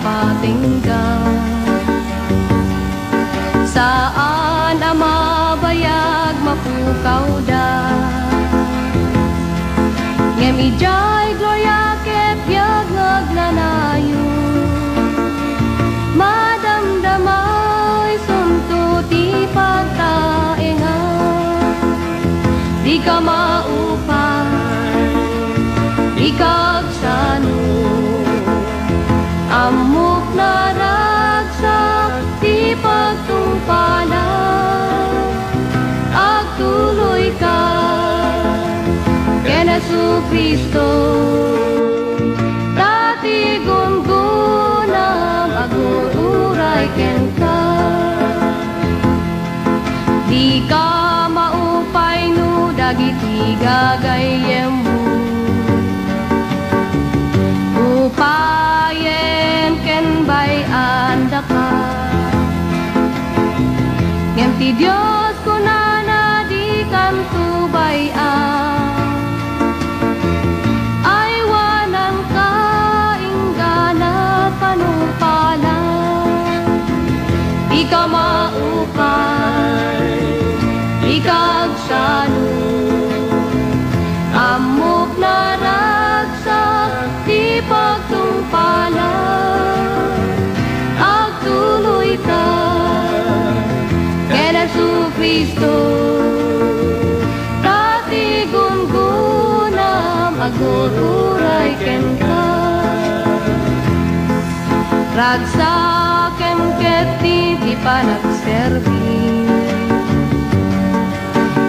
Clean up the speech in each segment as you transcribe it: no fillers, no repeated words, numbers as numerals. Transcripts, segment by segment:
patinggan. Saan ang mabayag mapukaw da, ngem ijay gloria ket biag nagnanayo, madamdamay sunto ti pagtaenga. Di ka maupay, di ka agsano, amok na ragsak di pagtungpala. Agtuloy ka ken Jesu-Kristo, dati gungunam agururay ken ka. Di ka maupay no dagiti gagayem mo, upayen ken bayan da ka. Ngem ti Dios kunana di kan tubayan, ay wanan ka ingganat panupala. Di ka maupay, di ka agsano, amok na ragsak di pagtungpala. Agtuloy ka ken Jesu-Kristo, dati gungunam agururay ken ka. Ragsakem ket di panagserbi,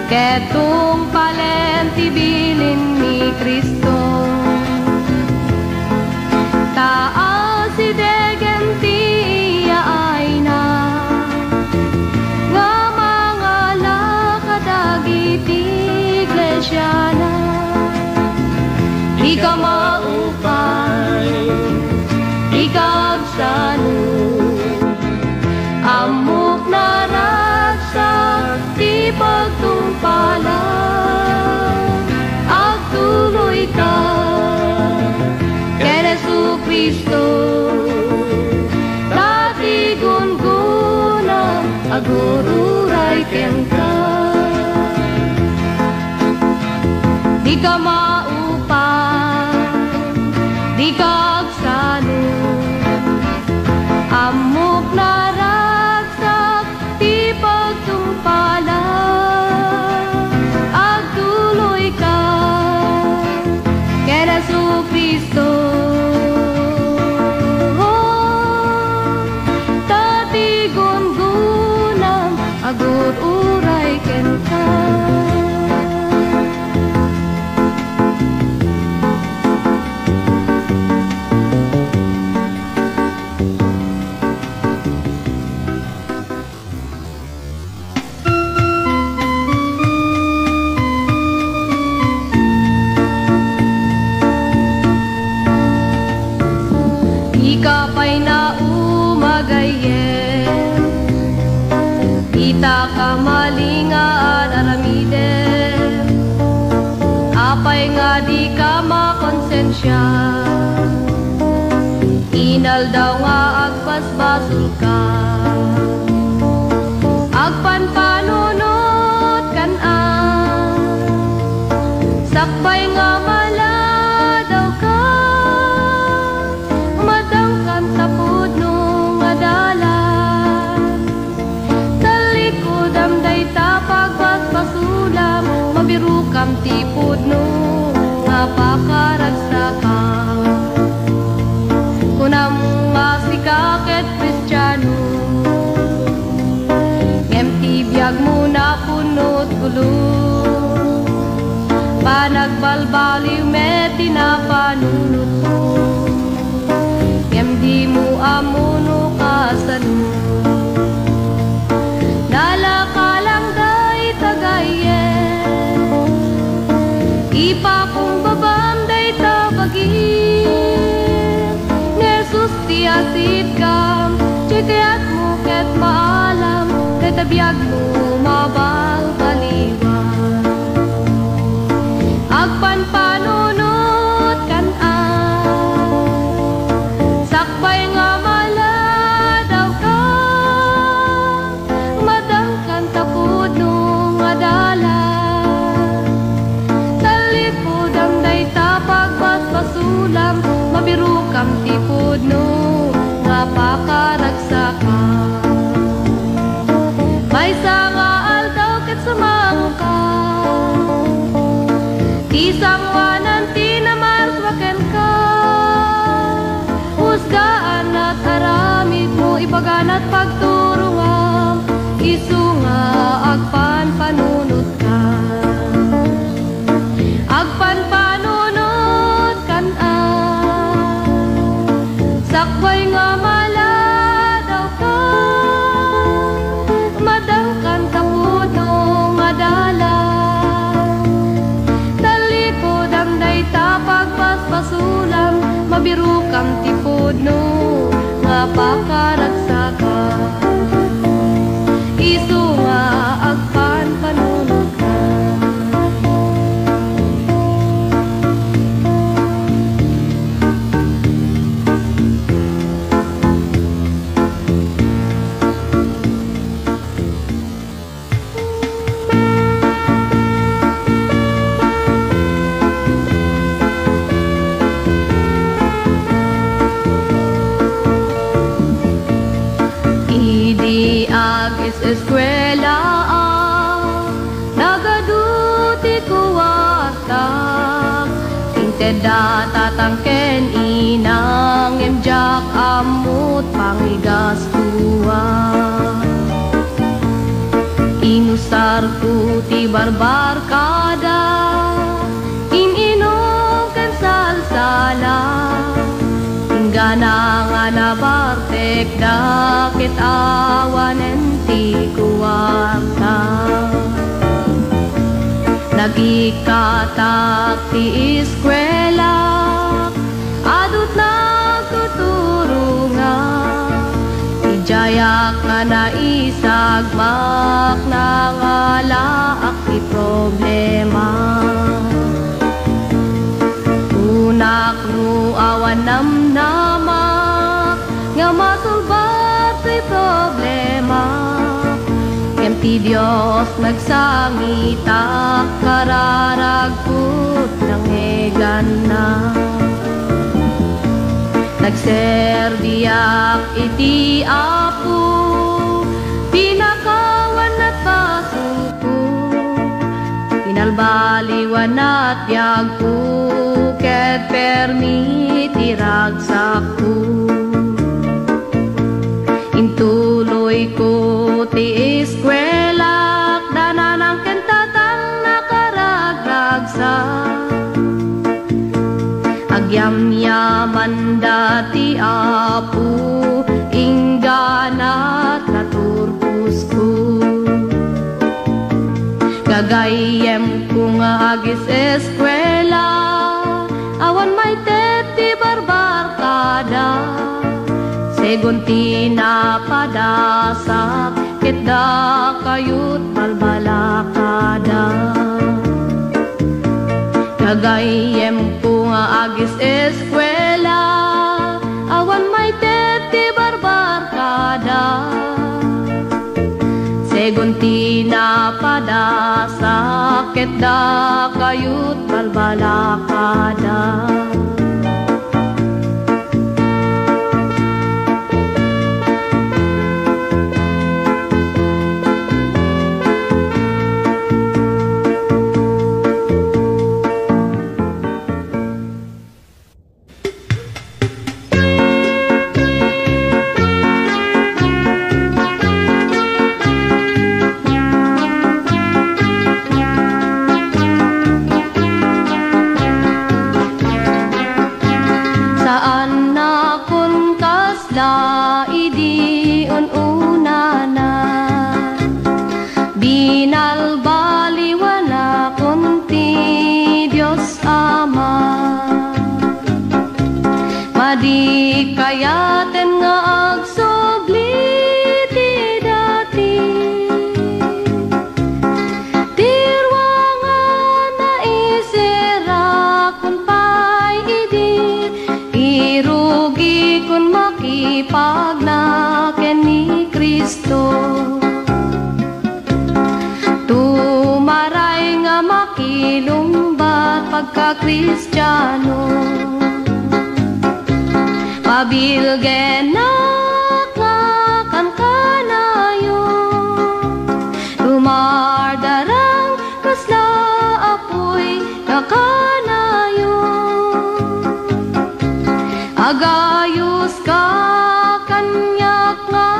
ketong palen ti bilin ni Kristo. Taas si degen ti ay na, nga mga lakadagiti iglesia na. Di ka maupay, di ka agsano, amok na ragsak di pagtungpala. Agtuloy ka ken Jesu-Kristo, dati gungunam agururay ken ka. Di ka maupay, di ka agsano, amok na ragsak di pagtungpala. Agtuloy ka ken Jesu-Kristo, dati gungunam agururay ken ka. Ikapay na umagayen, ita ka malingaan aramiden, apay nga di ka makonsensya, inal daw nga agpasbasol ka. Agpanpanunot kan sakbay nga mala daw ka, madangkan sa pudno nga dalan. Talikod am dayta pagpasbasulam, mabirukam ti pudno nga pakaragsakan. Kunam nga sikaket Kristiyano, ngem ti biag mo na punot gulo, panagbalbaliw met tinapanunot mo, ngem di mo amuno kasano. Nalakalang day tagayen, ipakong babam day tabagin, Nersus ti asid kam, tiyagayat mo ket maalam, day tabiag mo mabal kaliwan. Agpanpanunot kan sakbay nga paganat pagturungam, isu nga agpan panunot ka. Agpan panunot kan sakbay nga maladaw ka, madangkan kapuno madala. Talikod ang dayta pagpaspasulam, mabiru kang tipod no nga pakaragsaga. Isu nga agpan panunot ka. Idi agis eskwela nagaduti kuwata, inteda tatangken inang emjak amut pangigas kuwa. Inusar ku ti barbar kada, ininom ken salsala, gana nga nabartek dakit awanen ti kuwarta. Nagikatak ti eskwela, adut nagtuturunga, ijayak nga naisagmak na ngalaak ti problema. Unak nu awan namnamak nga masulbat ti problema, kem ti Dios nagsangita kararagput ng egana. Nagserdiak iti Apo pinakawan at pasuko, pinalbaliwan at yagpo ket permiti ragsaku. Intuloy ko ti eskwela, dananang kentatang nakaragragsa, agyamyaman dati Apo ingganat naturpus ko. Gagayem ko nga agis eskwela, awan may teti barbar kada, segunti na padasak kitda kayut balbalakada. Gagayem ko nga agis eskwela, awan may teti barbar kada, segunti na padasak kitda kayut balbalakada. Idi ununana binalbaliwana kunti Dios Ama, madi kayaten nga agsubli ti dati, tirwangan na isira kun pay idi, irugi kun makipag na ken ni Kristo. Tumaray nga makilumbat pagka Kristiyano, pabilgen na kan kanayo, tumardarang kasla apoy kakanayo, agayos ka kanyak nga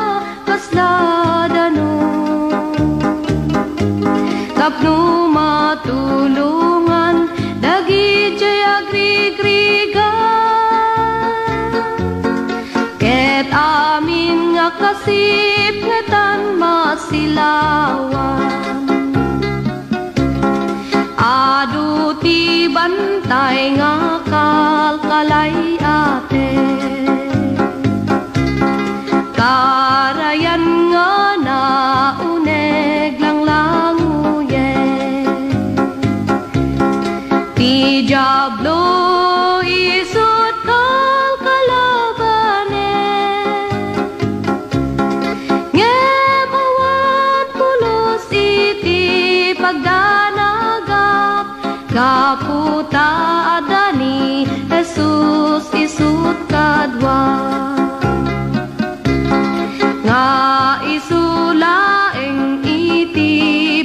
kasip ngetan masilawan. Adu ti bantay ngakal kalay ate, karayan nga na uneg lang languye. Ti Diablo isut kal kalabane, ngemawan pulos iti pagdanagak, kaputa adani Jesus isut kadwa. Nga isulaeng iti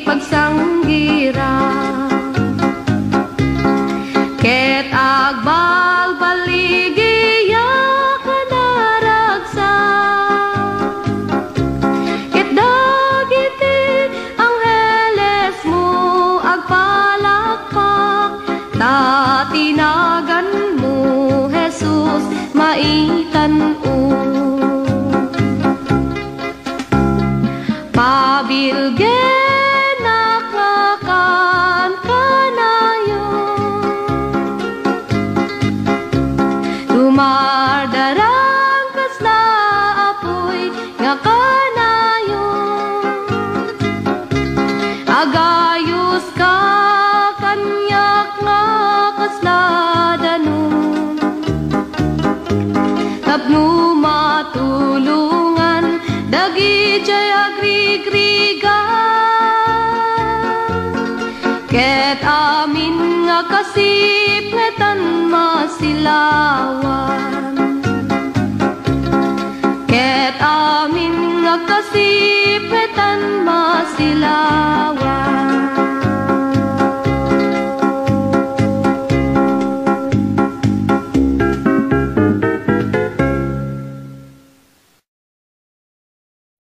pagsanggira, ket agbalbaligiya kanaragsa, ket dagiti angheles mo agpalakpak, tatinagan mo Jesus maitan-o. Pabilgen nakakan kanayo, tumardarang kasla apoy nga kanayo, agayos ka kanyak nga kasla danum, tapno matulungan dagi jay agrigrigan, ket amin nga kasip ngetan masilawan.